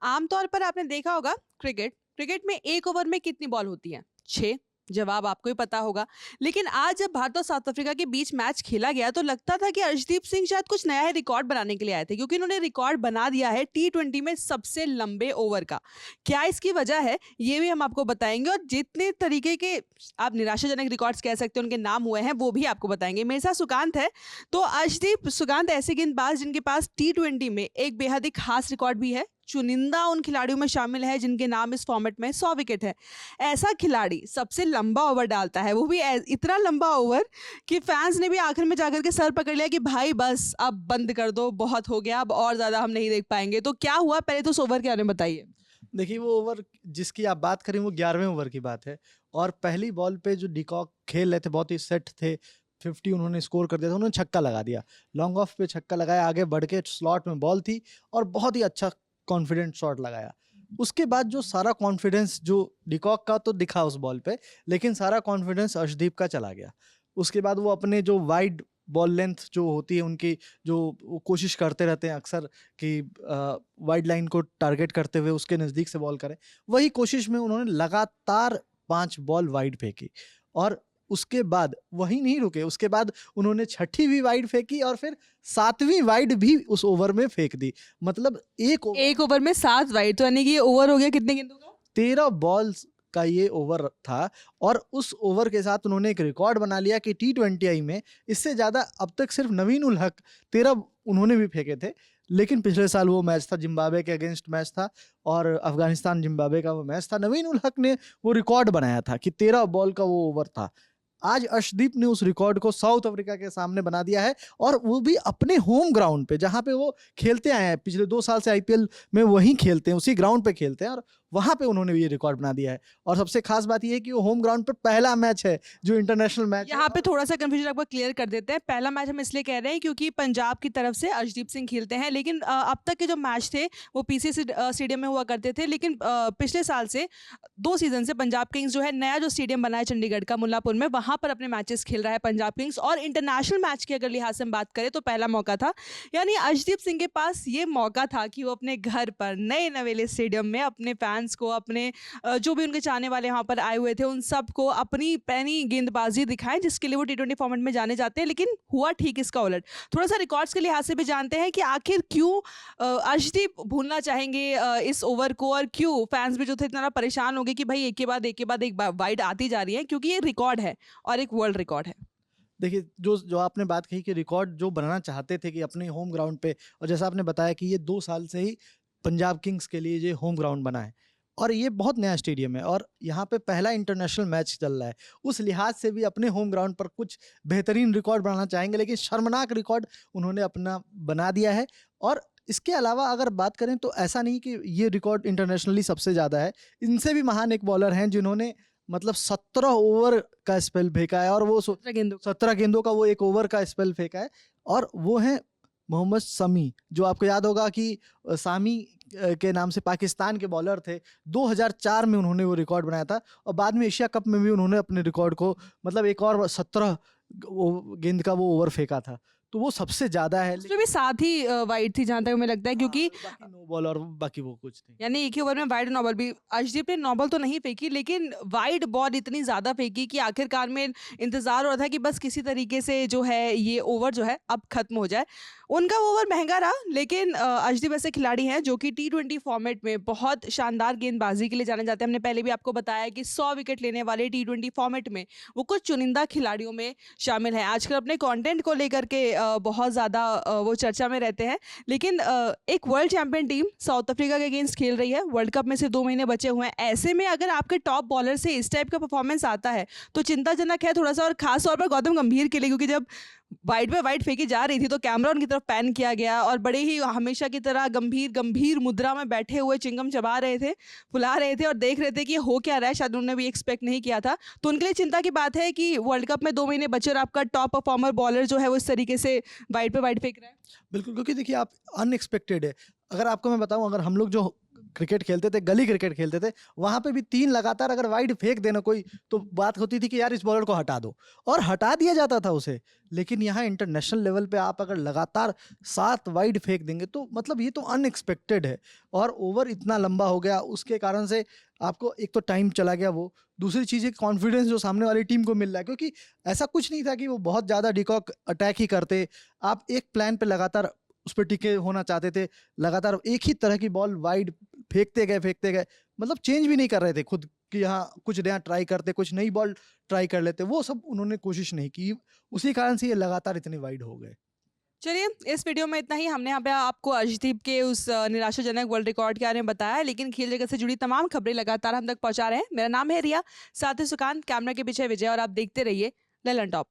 आमतौर पर आपने देखा होगा क्रिकेट क्रिकेट में एक ओवर में कितनी बॉल होती है? 6। जवाब आपको ही पता होगा। लेकिन आज जब भारत और साउथ अफ्रीका के बीच मैच खेला गया तो लगता था कि अर्शदीप सिंह शायद कुछ नया ही रिकॉर्ड बनाने के लिए आए थे, क्योंकि इन्होंने रिकॉर्ड बना दिया है टी20 में सबसे लंबे ओवर का। क्या इसकी वजह है, ये भी हम आपको बताएंगे, और जितने तरीके के आप निराशाजनक रिकॉर्ड्स कह सकते हैं उनके नाम हुए हैं वो भी आपको बताएंगे। मेरे साथ सुकांत है। तो अर्शदीप सुकांत ऐसे गेंदबाज जिनके पास टी20 में एक बेहद ही खास रिकॉर्ड भी है। चुनिंदा उन खिलाड़ियों में शामिल है जिनके नाम इस फॉर्मेट में 100 विकेट है। ऐसा खिलाड़ी सबसे लंबा ओवर डालता है, वो भी इतना लंबा ओवर कि फैंस ने भी आखिर में जाकर के सर पकड़ लिया कि भाई बस अब बंद कर दो, बहुत हो गया, अब और ज़्यादा हम नहीं देख पाएंगे। तो क्या हुआ, पहले तो उस ओवर के बारे में बताइए। देखिए, वो ओवर जिसकी आप बात करें वो 11वें ओवर की बात है। और पहली बॉल पे जो डिकॉक खेल रहे थे, बहुत ही सेट थे, 50 उन्होंने स्कोर कर दिया था। उन्होंने छक्का लगा दिया, लॉन्ग ऑफ पे छक्का लगाया, आगे बढ़ के स्लॉट में बॉल थी और बहुत ही अच्छा कॉन्फिडेंट शॉट लगाया। उसके बाद जो सारा कॉन्फिडेंस जो डिकॉक का तो दिखा उस बॉल पे, लेकिन सारा कॉन्फिडेंस अर्शदीप का चला गया। उसके बाद वो अपने जो वाइड बॉल लेंथ जो होती है उनकी, जो वो कोशिश करते रहते हैं अक्सर कि वाइड लाइन को टारगेट करते हुए उसके नज़दीक से बॉल करें, वही कोशिश में उन्होंने लगातार 5 बॉल वाइड फेंकी। और उसके बाद वही नहीं रुके, उसके बाद उन्होंने छठी भी वाइड फेंकी और फिर 7वीं वाइड भी उस ओवर में फेंक दी। मतलब एक ओवर में 7 वाइड, तो यानी कि ये ओवर हो गया कितने गेंदों का? 13 बॉल्स का ये ओवर था। और उस ओवर के साथ उन्होंने एक रिकॉर्ड बना लिया कि टी20 में इससे ज़्यादा अब तक सिर्फ नवीन उल हक 13 उन्होंने भी फेंके थे। लेकिन पिछले साल वो मैच था, जिम्बाब्वे के अगेंस्ट मैच था और अफगानिस्तान जिम्बाब्वे का वो मैच था। नवीन उल हक ने वो रिकॉर्ड बनाया था कि 13 बॉल का वो ओवर था। आज अर्शदीप ने उस रिकॉर्ड को साउथ अफ्रीका के सामने बना दिया है, और वो भी अपने होम ग्राउंड पे, जहाँ पे वो खेलते आए हैं पिछले 2 साल से आईपीएल में, वहीं खेलते हैं, उसी ग्राउंड पे खेलते हैं, और वहाँ पे उन्होंने ये रिकॉर्ड बना दिया है। और सबसे खास बात ये है कि वो होम ग्राउंड पे पहला मैच है जो इंटरनेशनल मैच है। यहाँ पे थोड़ा सा कंफ्यूजन आपको क्लियर कर देते हैं। पहला मैच हम इसलिए कह रहे हैं क्योंकि पंजाब की तरफ से अर्शदीप सिंह खेलते हैं, लेकिन अब तक के जो मैच थे वो पीसीसी स्टेडियम में हुआ करते थे। लेकिन पिछले साल से 2 सीजन से पंजाब किंग्स जो है नया जो स्टेडियम बना है चंडीगढ़ का मुल्लापुर में, वहाँ पर अपने मैचेस खेल रहा है पंजाब किंग्स। और इंटरनेशनल मैच की अगर लिहाज से हम बात करें तो पहला मौका था, यानी अर्शदीप सिंह के पास ये मौका था कि वो अपने घर पर नए नवेले स्टेडियम में अपने फैंस को, अपने जो भी उनके चाहने वाले वहाँ पर आए हुए थे, उन सबको अपनी पैनी गेंदबाजी दिखाएं जिसके लिए वो टी20 फॉर्मेट में जाने जाते हैं। लेकिन हुआ ठीक इसका उलट। थोड़ा सा रिकॉर्ड्स के लिहाज से भी जानते हैं कि आखिर क्यों अर्शदीप भूलना चाहेंगे इस ओवर को, और क्यों फैंस भी जो थे इतना परेशान हो गए कि भाई एक के बाद एक के बाद एक वाइड आती जा रही है, क्योंकि ये रिकॉर्ड है और एक वर्ल्ड रिकॉर्ड है। देखिए, जो जो आपने बात कही कि रिकॉर्ड जो बनाना चाहते थे कि अपने होम ग्राउंड पे, और जैसा आपने बताया कि ये 2 साल से ही पंजाब किंग्स के लिए ये होम ग्राउंड बना है और ये बहुत नया स्टेडियम है और यहाँ पे पहला इंटरनेशनल मैच चल रहा है। उस लिहाज से भी अपने होम ग्राउंड पर कुछ बेहतरीन रिकॉर्ड बनाना चाहेंगे, लेकिन शर्मनाक रिकॉर्ड उन्होंने अपना बना दिया है। और इसके अलावा अगर बात करें तो ऐसा नहीं कि ये रिकॉर्ड इंटरनेशनली सबसे ज़्यादा है। इनसे भी महान एक बॉलर हैं जिन्होंने मतलब 17 ओवर का स्पेल फेंका है, और वो 17 गेंदों का वो एक ओवर का स्पेल फेंका है, और वो हैं मोहम्मद शमी। जो आपको याद होगा कि सामी के नाम से पाकिस्तान के बॉलर थे। 2004 में उन्होंने वो रिकॉर्ड बनाया था, और बाद में एशिया कप में भी उन्होंने अपने रिकॉर्ड को, मतलब एक और 17 गेंद का वो ओवर फेंका था, तो वो सबसे ज्यादा है। उसमें भी 7 ही वाइड थी जहां तक हमें लगता है, क्योंकि बाकी नो बॉल और बाकी वो कुछ थे। यानी एक ही ओवर में वाइड नॉबल भी अर्शदीप ने नॉबल तो नहीं फेंकी, लेकिन वाइड बॉल इतनी ज़्यादा फेंकी कि आखिरकार में इंतज़ार हो रहा था कि बस किसी तरीके से जो है ये ओवर जो है अब खत्म हो जाए। उनका ओवर महंगा रहा, लेकिन अर्शदीप ऐसे खिलाड़ी हैं जो कि टी20 फॉर्मेट में बहुत शानदार गेंदबाजी के लिए जाने जाते हैं। हमने पहले भी आपको बताया कि 100 विकेट लेने वाले टी20 फॉर्मेट में वो कुछ चुनिंदा खिलाड़ियों में शामिल हैं। आजकल अपने कंटेंट को लेकर के बहुत ज़्यादा वो चर्चा में रहते हैं। लेकिन एक world champion team south Africa के अगेंस्ट खेल रही है, वर्ल्ड कप में से 2 महीने बचे हुए हैं। ऐसे में अगर आपके टॉप बॉलर से इस टाइप का परफॉर्मेंस आता है तो चिंताजनक है थोड़ा सा, और खास तौर पर गौतम गंभीर के लिए, क्योंकि जब वाइड पे वाइड फेंकी जा रही थी तो कैमरा उनकी तरफ पैन किया गया और बड़े ही हमेशा की तरह गंभीर गंभीर मुद्रा में बैठे हुए चिंगम चबा रहे थे, फुला रहे थे और देख रहे थे कि हो क्या रहा है। शायद उन्होंने भी एक्सपेक्ट नहीं किया था। तो उनके लिए चिंता की बात है कि वर्ल्ड कप में 2 महीने बचे और आपका टॉप परफॉर्मर बॉलर जो है वो इस तरीके से वाइड पे वाइड फेंक रहा है। बिल्कुल, क्योंकि देखिए आप अनएक्सपेक्टेड है। अगर आपको मैं बताऊं, अगर हम लोग जो क्रिकेट खेलते थे, गली क्रिकेट खेलते थे, वहाँ पे भी 3 लगातार अगर वाइड फेंक देना कोई, तो बात होती थी कि यार इस बॉलर को हटा दो, और हटा दिया जाता था उसे। लेकिन यहाँ इंटरनेशनल लेवल पे आप अगर लगातार 7 वाइड फेंक देंगे, तो मतलब ये तो अनएक्सपेक्टेड है। और ओवर इतना लंबा हो गया, उसके कारण से आपको एक तो टाइम चला गया वो, दूसरी चीज़ है कॉन्फिडेंस जो सामने वाली टीम को मिल रहा है, क्योंकि ऐसा कुछ नहीं था कि वो बहुत ज़्यादा डिकॉक अटैक ही करते। आप एक प्लान पे लगातार उस पर टिके होना चाहते थे, लगातार एक ही तरह की बॉल वाइड फेंकते गए, मतलब चेंज भी नहीं कर रहे थे खुद कि हाँ कुछ नया ट्राई करते, कुछ नई बॉल ट्राई कर लेते, वो सब उन्होंने कोशिश नहीं की। उसी कारण से ये लगातार इतने वाइड हो गए। चलिए, इस वीडियो में इतना ही। हमने यहाँ पे आपको अर्शदीप के उस निराशाजनक वर्ल्ड रिकॉर्ड के बारे में बताया, लेकिन खेल जगत से जुड़ी तमाम खबरें लगातार हम तक पहुँचा रहे हैं। मेरा नाम है रिया, साथ ही सुकांत, कैमरा के पीछे विजय, और आप देखते रहिए ललन टॉप।